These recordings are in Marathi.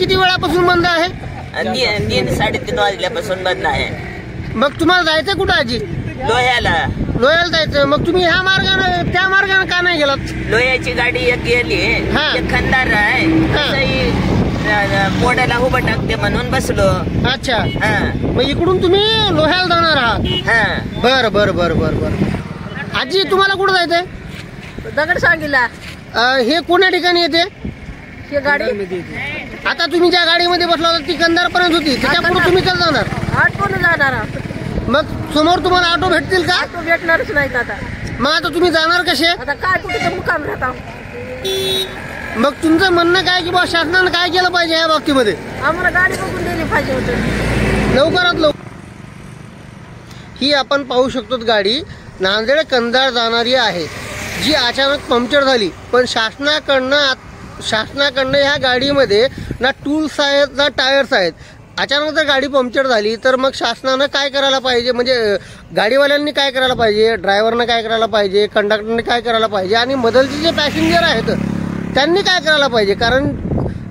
किती वेळापासून बंद आहे? 3-3:30 वाजल्यापासून बंद आहे. मग तुम्हाला जायचं कुठं आजी? लोह्याला जायचं. मग तुम्ही ह्या मार्गाने त्या मार्गाने का नाही गेलात? लोह्याची गाडी एक गेली, खंदार आहे, पोटाला उभं टाकते म्हणून बसलो. अच्छा, मग इकडून तुम्ही लोह्याला जाणार आहात? बर बर बर बर बर. आजी तुम्हाला कुठं जायचंय? दगड सांगितला. हे कोण्या ठिकाणी येते ही गाडी? आता तुम्ही ज्या गाडीमध्ये बसला होता ती कंधार पर्यंत होती, त्याच्या पुढे तुम्ही कसं जाणार? ऑटोने जाणार. मग समोर तुम्हाला ऑटो भेटतील का? ऑटो भेटणारच नाहीत आता. मग आता तुम्ही जाणार कसे? आता काय कुठे मुक्काम राहता. मग तुमचं म्हणणं काय की बा शासनानं काय केलं पाहिजे या बाबतीमध्ये? आम्हाला गाडी बघून दिली पाहिजे होतं लवकरात लवकर. ही आपण पाहू शकतो गाडी नांदेड कंधार जाणारी आहे, जी अचानक पंक्चर झाली. पण शासनाकडनं ह्या गाडीमध्ये ना टूल्स आहेत ना टायर्स आहेत. अचानक जर गाडी पंक्चर झाली तर मग शासनानं काय करायला पाहिजे, म्हणजे गाडीवाल्यांनी काय करायला पाहिजे, ड्रायव्हरनं काय करायला पाहिजे, कंडक्टरने काय करायला पाहिजे आणि मधलचे जे पॅसेंजर आहेत त्यांनी काय करायला पाहिजे? कारण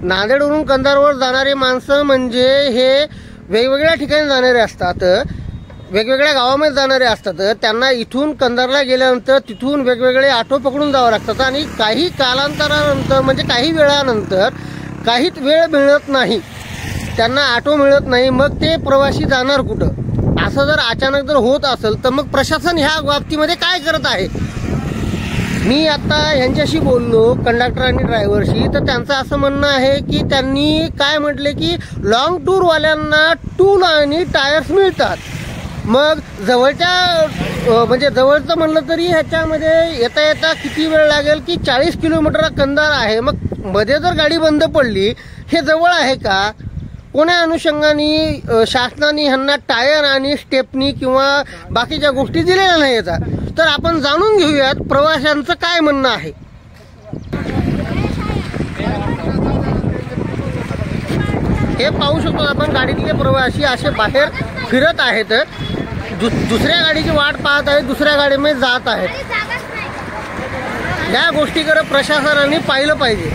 नांदेडवरून कंधारवर जाणारे माणसं म्हणजे हे वेगवेगळ्या ठिकाणी जाणारे असतात, वेगवेगळ्या गावामध्ये जाणारे असतात. त्यांना इथून कंधारला गेल्यानंतर तिथून वेगवेगळे ऑटो पकडून जावं लागतात आणि काही कालांतरानंतर म्हणजे काही वेळानंतर काहीच वेळ मिळत नाही, त्यांना ऑटो मिळत नाही. मग ते प्रवासी जाणार कुठं? असं जर अचानक जर होत असेल तर मग प्रशासन ह्या बाबतीमध्ये काय करत आहे? मी आता ह्यांच्याशी बोललो कंडक्टर आणि ड्रायव्हरशी, तर त्यांचं असं म्हणणं आहे की त्यांनी काय म्हटले की लॉंग टूरवाल्यांना टूल आणि टायर्स मिळतात. मग जवळच्या म्हणजे जवळचं म्हणलं तरी ह्याच्यामध्ये येता येता किती वेळ लागेल की 40 किलोमीटर कंधार आहे. मग मध्ये जर गाडी बंद पडली, हे जवळ आहे का? कोण्या अनुषंगाने शासनाने ह्यांना टायर आणि स्टेपनी किंवा बाकीच्या गोष्टी दिलेल्या नाही येतात? तर आपण जाणून घेऊयात प्रवाशांचं काय म्हणणं आहे. हे पाहू शकतो आपण गाडीतले प्रवासी असे बाहेर फिरत आहेत, दुसऱ्या गाडीची वाट पाहत आहेत, दुसऱ्या गाडीमध्ये जात आहेत. या गोष्टीकडे प्रशासनाने पाहिलं पाहिजे.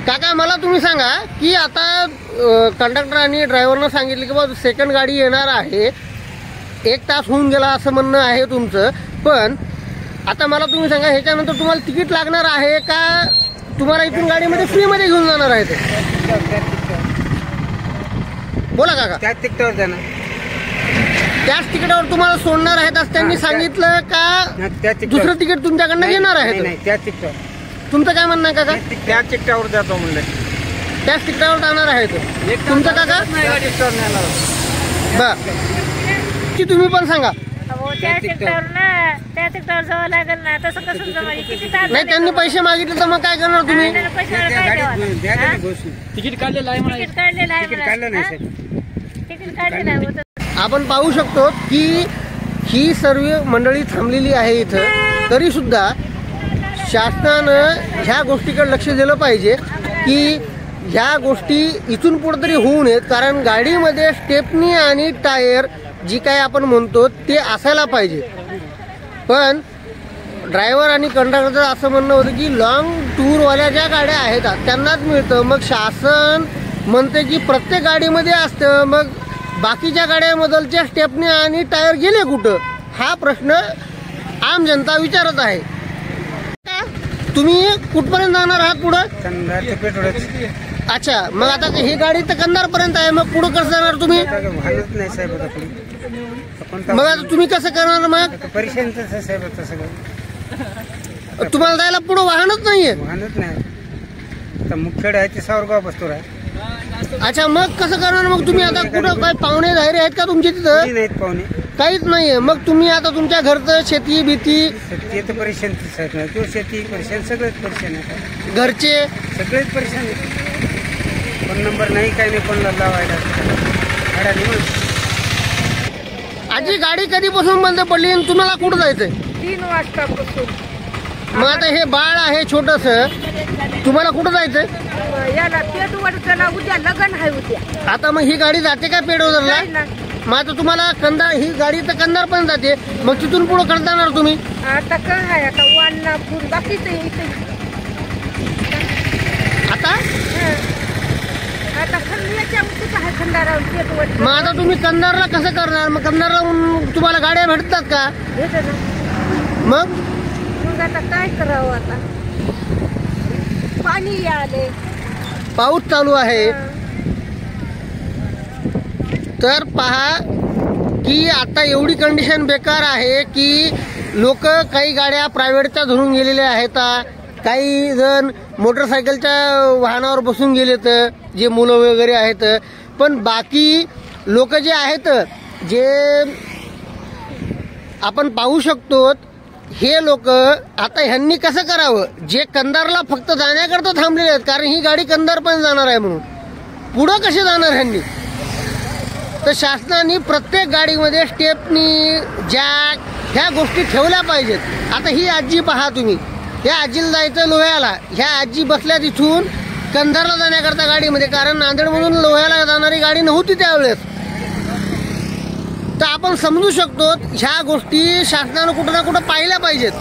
काका मला तुम्ही सांगा की आता कंडक्टर आणि ड्रायव्हरनं सांगितलं की बाबा सेकंड गाडी येणार आहे, 1 तास होऊन गेला असं म्हणणं आहे तुमचं. पण आता मला तुम्ही सांगा ह्याच्यानंतर तुम्हाला तिकीट लागणार आहे का तुम्हाला इथून गाडीमध्ये फ्रीमध्ये घेऊन जाणार आहे? ते बोला काका. त्याच तिकिटावर जाणार, त्याच तिकिटावर तुम्हाला सोडणार आहेत असं त्यांनी सांगितलं का? दुसरं तिकीट तुमच्याकडनं घेणार आहे? त्याच तिकिटावर. तुमचं काय म्हणणं आहे काका? त्याच तिकिटावर जातो म्हणलं. त्याच तिकिटावर जाणार आहे तुमचं काका? बर, की तुम्ही पण सांगा. नाही त्यांनी पैसे मागितले तर मग काय करणार तुम्ही? तिकीट काढलेलं आहे. आपण पाहू शकतो की ही सर्व मंडळी थांबलेली आहे इथं, तरी सुद्धा शासनानं ह्या गोष्टीकडे लक्ष दिलं पाहिजे की ह्या गोष्टी इथून पुढे तरी होऊ नयेत. कारण गाडीमध्ये स्टेपनी आणि टायर जी काय आपण म्हणतो ते असायला पाहिजे. पण ड्रायव्हर आणि कंडक्टरचं असं म्हणणं होतं की लॉंग टूरवाल्या ज्या गाड्या आहेत त्यांनाच मिळतं. मग शासन म्हणते की प्रत्येक गाडीमध्ये असतं, मग बाकीच्या गाड्यामधलच्या स्टेपनी आणि टायर गेले कुठं? हा प्रश्न आम जनता विचारत आहे. तुम्ही कुठपर्यंत जाणार आहात पुढं? अच्छा, मग आता ही गाडी तर कंधार पर्यंत आहे, मग पुढं कसं जाणार तुम्ही? मग आता तुम्ही कसं करणार? मग तुम्हाला जायला पुढं वाहनच नाहीये? वाहनच नाही, मुखेड आहे ते सावरगाव बसतो आहे. अच्छा, मग कसं करणार? मग तुम्ही आता कुठं काय पाहुणे धायरे आहेत का तुमच्या तिथं? नाहीत पाहुणे, काहीच नाहीये. मग तुम्ही आता तुमच्या घरचं शेती भीती तर परेशान तो शेती परेशान, सगळेच परेशान आहे. घरचे सगळेच परेशान आहेत. फोन नंबर नाही, काही नाही कोणाला लावायला. आजी गाडी कधीपासून बंद पडली आणि तुम्हाला कुठं जायचंय? 3 वाजतापासून. मग आता हे बाळ आहे छोटस, तुम्हाला कुठं जायचंय? याला पेडवरला उद्या लग्न आहे उद्या. आता मग ही गाडी जाते का पेडवरला? मग आता तुम्हाला कंधार, ही गाडी तर कंधार पण जाते, मग तिथून पुढे करत जाणार तुम्ही? आता काय आहे, आता वाढणार बाकीच आता आता याच्या उंचीच आहे खंडारावर पेट वडीत मग आता तुम्ही कंधारला कसं करणार? मग कंधारला तुम्हाला गाड्या भेटतात का? घेते ना. मग आता काय करावं? आता पाणी आले, पाऊस चालू आहे. तर पहा की आता एवढी कंडिशन बेकार आहे की लोक काही गाड्या प्रायव्हेटच्या धरून गेलेल्या आहेत, काही जण मोटरसायकलच्या वाहनावर बसून गेलेत, जे मुलं वगैरे आहेत. पण बाकी लोक जे आहेत, जे आपण पाहू शकतो, हे लोक आता ह्यांनी कसं करावं? जे कंधारला फक्त जाण्याकरता थांबलेले आहेत, कारण ही गाडी कंधार पण जाणार आहे म्हणून, पुढं कसे जाणार ह्यांनी? तर शासनाने प्रत्येक गाडीमध्ये स्टेपनी, जॅक ह्या गोष्टी ठेवल्या पाहिजेत. आता ही आजी पहा तुम्ही, या आजीला जायचं लोह्याला, ह्या आजी बसल्या तिथून कंधारला जाण्याकरता गाडीमध्ये, कारण नांदेडमधून लोह्याला जाणारी गाडी नव्हती त्यावेळेस. तर आपण समजू शकतो ह्या गोष्टी शासनानं कुठं ना कुठं पाहिल्या पाहिजेत.